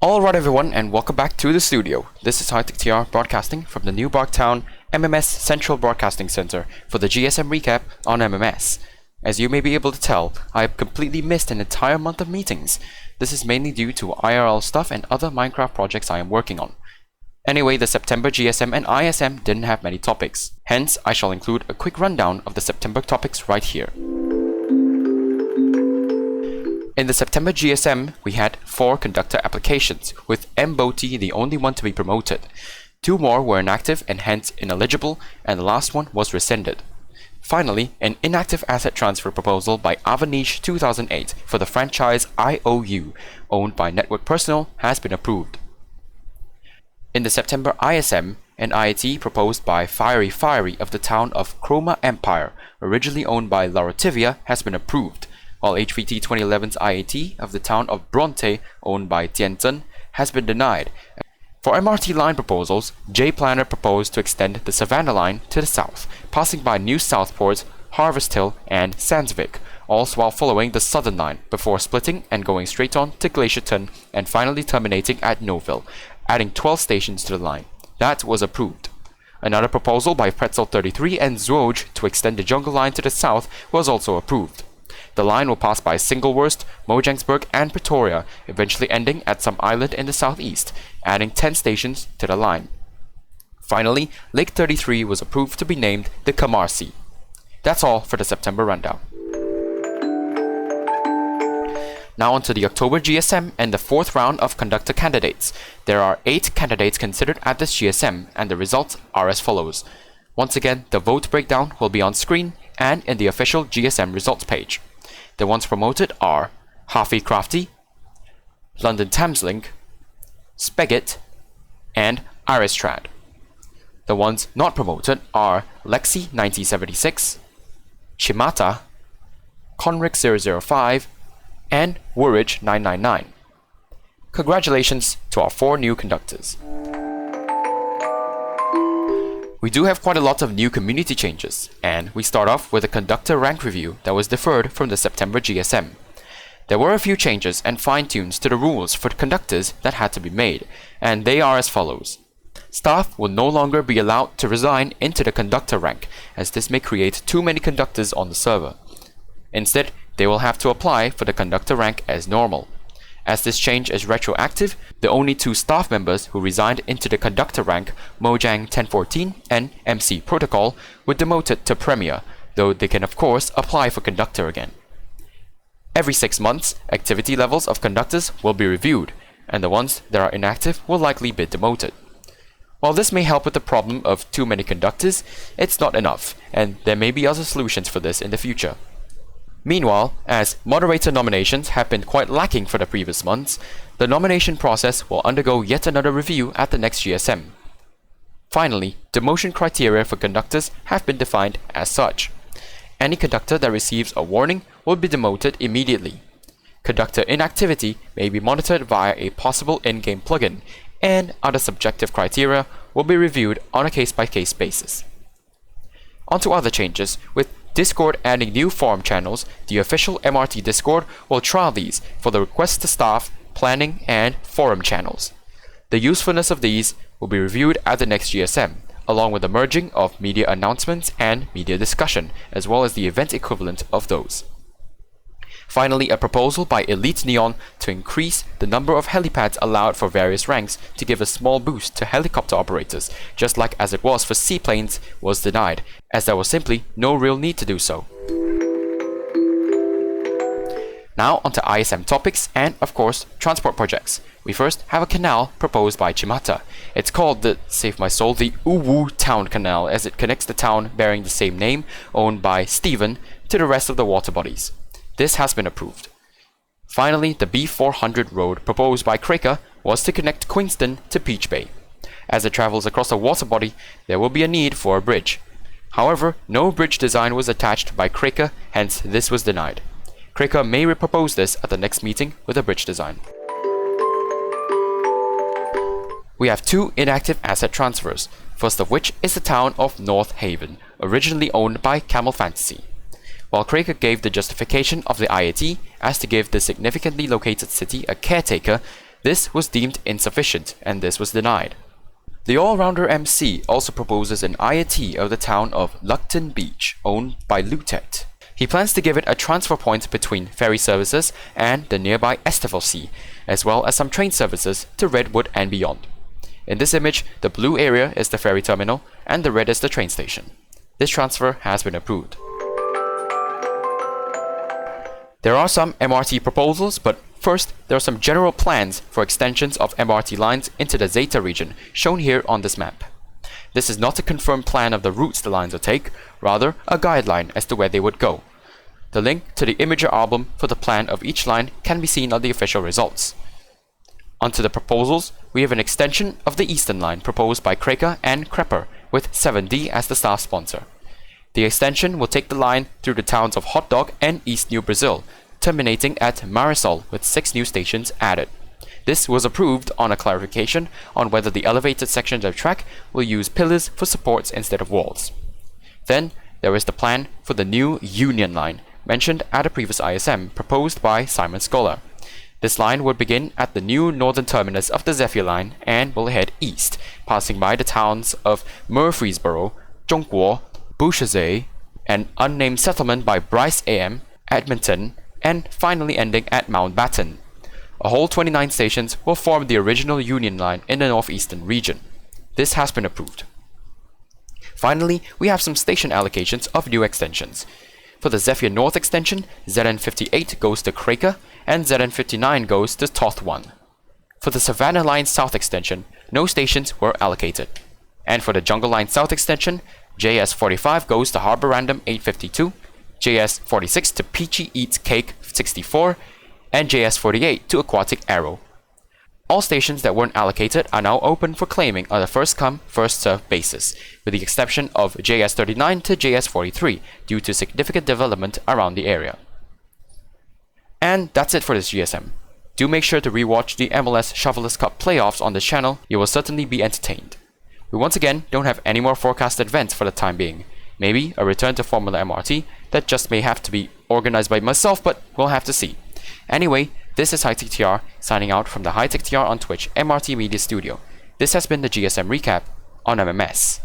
Alright everyone, and welcome back to the studio. This is Hightech TR broadcasting from the New Barktown MMS Central Broadcasting Center for the GSM recap on MMS. As you may be able to tell, I have completely missed an entire month of meetings. This is mainly due to IRL stuff and other Minecraft projects I am working on. Anyway, the September GSM and ISM didn't have many topics. Hence, I shall include a quick rundown of the September topics right here. In the September GSM, we had 4 conductor applications, with MBOT the only one to be promoted. 2 more were inactive and hence ineligible, and the last one was rescinded. Finally, an inactive asset transfer proposal by Avanish 2008 for the franchise IOU, owned by Network Personnel, has been approved. In the September ISM, an IET proposed by Fiery of the town of Chroma Empire, originally owned by Laurativia, has been approved, while HVT 2011's IET of the town of Bronte, owned by Tianzhen, has been denied. For MRT line proposals, J Planner proposed to extend the Savannah line to the south, passing by New Southport, Harvest Hill, and Sandsvik, all while following the southern line, before splitting and going straight on to Glacierton, and finally terminating at Noville, adding 12 stations to the line. That was approved. Another proposal by Pretzel33 and Zwoj to extend the Jungle Line to the south was also approved. The line will pass by Singlehurst, Mojangsburg, and Pretoria, eventually ending at some island in the southeast, adding 10 stations to the line. Finally, Lake 33 was approved to be named the Kamarsi. That's all for the September rundown. Now on to the October GSM and the 4th round of conductor candidates. There are 8 candidates considered at this GSM, and the results are as follows. Once again, the vote breakdown will be on screen and in the official GSM results page. The ones promoted are Harvey Crafty, London Thameslink, Speggit, and Aristrad. The ones not promoted are Lexi 1976, Chimata, Conric 005, and Woolwich 999. Congratulations to our 4 new conductors. We do have quite a lot of new community changes, and we start off with a conductor rank review that was deferred from the September GSM. There were a few changes and fine-tunes to the rules for the conductors that had to be made, and they are as follows. Staff will no longer be allowed to resign into the conductor rank, as this may create too many conductors on the server. Instead, they will have to apply for the conductor rank as normal. As this change is retroactive, the only 2 staff members who resigned into the conductor rank, Mojang 1014 and MC Protocol, were demoted to Premier, though they can of course apply for conductor again. Every 6 months, activity levels of conductors will be reviewed, and the ones that are inactive will likely be demoted. While this may help with the problem of too many conductors, it's not enough, and there may be other solutions for this in the future. Meanwhile, as moderator nominations have been quite lacking for the previous months, the nomination process will undergo yet another review at the next GSM. Finally, demotion criteria for conductors have been defined as such. Any conductor that receives a warning will be demoted immediately. Conductor inactivity may be monitored via a possible in-game plugin, and other subjective criteria will be reviewed on a case-by-case basis. On to other changes. With Discord adding new forum channels, the official MRT Discord will trial these for the request to staff, planning, and forum channels. The usefulness of these will be reviewed at the next GSM, along with the merging of media announcements and media discussion, as well as the event equivalent of those. Finally, a proposal by Elite Neon to increase the number of helipads allowed for various ranks to give a small boost to helicopter operators, just like as it was for seaplanes, was denied, as there was simply no real need to do so. Now onto ISM topics and, of course, transport projects. We first have a canal proposed by Chimata. It's called the, save my soul, the Uwu Town Canal, as it connects the town bearing the same name, owned by Stephen, to the rest of the water bodies. This has been approved. Finally, the B400 road proposed by Craker was to connect Queenston to Peach Bay. As it travels across a water body, there will be a need for a bridge. However, no bridge design was attached by Craker, hence this was denied. Craker may repropose this at the next meeting with a bridge design. We have 2 inactive asset transfers, first of which is the town of North Haven, originally owned by Camel Fantasy. While Craker gave the justification of the IET as to give the significantly located city a caretaker, This was deemed insufficient, and this was denied. The all-rounder MC also proposes an IAT of the town of Luckton Beach, owned by Lutet. He plans to give it a transfer point between ferry services and the nearby Estefelsi, as well as some train services to Redwood and beyond. In this image, the blue area is the ferry terminal and the red is the train station. This transfer has been approved. There are some MRT proposals, but first, there are some general plans for extensions of MRT lines into the Zeta region, shown here on this map. This is not a confirmed plan of the routes the lines will take, rather a guideline as to where they would go. The link to the imager album for the plan of each line can be seen on the official results. Onto the proposals, we have an extension of the Eastern Line proposed by Kreka and Crepper, with 7D as the staff sponsor. The extension will take the line through the towns of Hot Dog and East New Brazil, terminating at Marisol with 6 new stations added. This was approved on a clarification on whether the elevated sections of track will use pillars for supports instead of walls. Then, there is the plan for the new Union Line, mentioned at a previous ISM, proposed by Simon Scholar. This line would begin at the new northern terminus of the Zephyr Line and will head east, passing by the towns of Murfreesboro, Zhongguo, Bouchezay, an unnamed settlement by Bryce AM, Edmonton, and finally ending at Mountbatten. A whole 29 stations will form the original Union Line in the northeastern region. This has been approved. Finally, we have some station allocations of new extensions. For the Zephyr North extension, ZN58 goes to Kreka and ZN59 goes to Toth 1. For the Savannah Line South extension, no stations were allocated. And for the Jungle Line South extension, JS45 goes to Harbor Random 852, JS46 to Peachy Eats Cake 64, and JS48 to Aquatic Arrow. All stations that weren't allocated are now open for claiming on a first-come, first-served basis, with the exception of JS39 to JS43 due to significant development around the area. And that's it for this GSM. Do make sure to rewatch the MLS Shovelers Cup playoffs on this channel. You will certainly be entertained. We once again don't have any more forecasted events for the time being. Maybe a return to Formula MRT that just may have to be organized by myself, but we'll have to see. Anyway, this is Hightech TR signing out from the Hightech TR on Twitch MRT Media Studio. This has been the GSM recap on MMS.